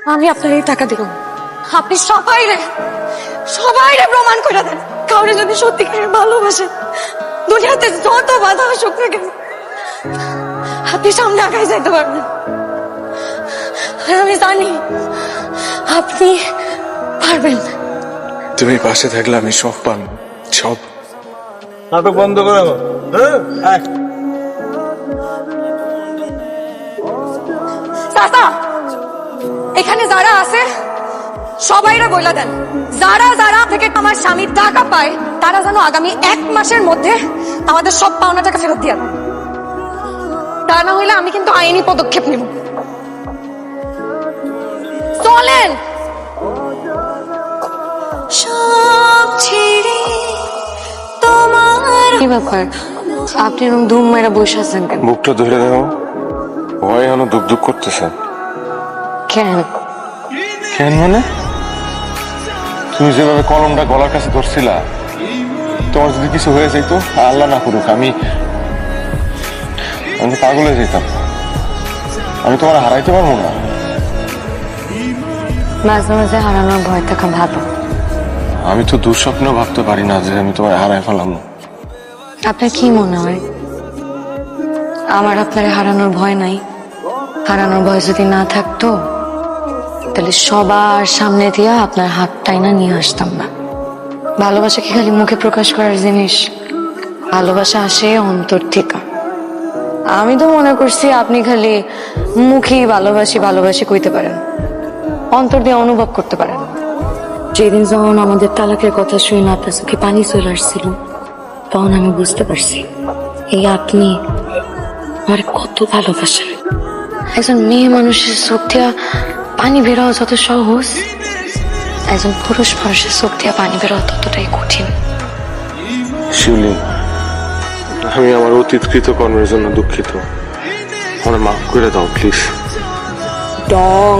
আমি আপনার এই টাকা দিব। আপনি সবাই প্রমাণ করে দেন, কাউরে যদি সত্যিকারে ভালোবাসেন, দুনিয়াতে যত বাধা আসুক না কেন আপনি সামনে আগায় যাইতে পারবেন। আমি জানি আপনি পারবেন। তুমি পাশে থাকলে আমি সব পান, সব। নাটক বন্ধ করে চাচা, এখানে যারা আছে সবাইরা বইলা দেন, যারা থেকে আমার স্বামী টাকা পায় তারা যেন আগামী 1 মাসের মধ্যে আমাদের সব পাওনা টাকা ফেরত দিয়ে দেন। তা না হইলে আমি কিন্তু আইনি পদক্ষেপ নিব। চলেন। কি ব্যাপার, আপনি এরকম ধুম মেরা বসে আছেন কেন? বুকটা ধরে দাও, ভয় এখনো দুক দুক করতেছে। কেন? কেন মানে? তুমি যেভাবে কলমটা গলার কাছে ধরছিলা, তোমার যদি কিছু হয়ে যাইতো, আল্লাহ না করুক, আমি পাগল হয়ে যেতাম। আমি তোমার হারাইতে পারবো না। মাঝে মাঝে হারানোর ভয় থাকা ভালো। আমি তো দুঃস্বপ্ন ভাবতে পারি না যে আমি তোমার হারাই ফেলাম। আপনার কি মনে হয় আমার আপনার হারানোর ভয় নাই? হারানোর ভয় যদি না থাকতো তাহলে সবার সামনে দিয়া আপনার হাতটাই না নিয়ে আসতাম না। ভালোবাসা কি খালি মুখে প্রকাশ করার জিনিস? ভালোবাসা আসে অন্তর থেকে। আমি তো মনে করছি আপনি খালি মুখেই ভালোবাসি কইতে পারেন, অন্তর দিয়ে অনুভব করতে পারেন। যেদিন যখন আমাদের তালাকের কথা শুনে আপনার চোখে পানি চলে আসছিল, তখন আমি বুঝতে পারছি এই আপনি আমার কত ভালোবাসেন। একজন মেয়ে মানুষের চোখ দিয়া পানি বেরোয়া যত সহজ, একজন পুরুষ মানুষের চোখ দিয়া পানি বেরোয়া ততটাই কঠিন। শিউলি, আমি আমার অতীতকৃত কর্মের জন্য দুঃখিত। আমার মাফ করে দাও প্লিজ। ডং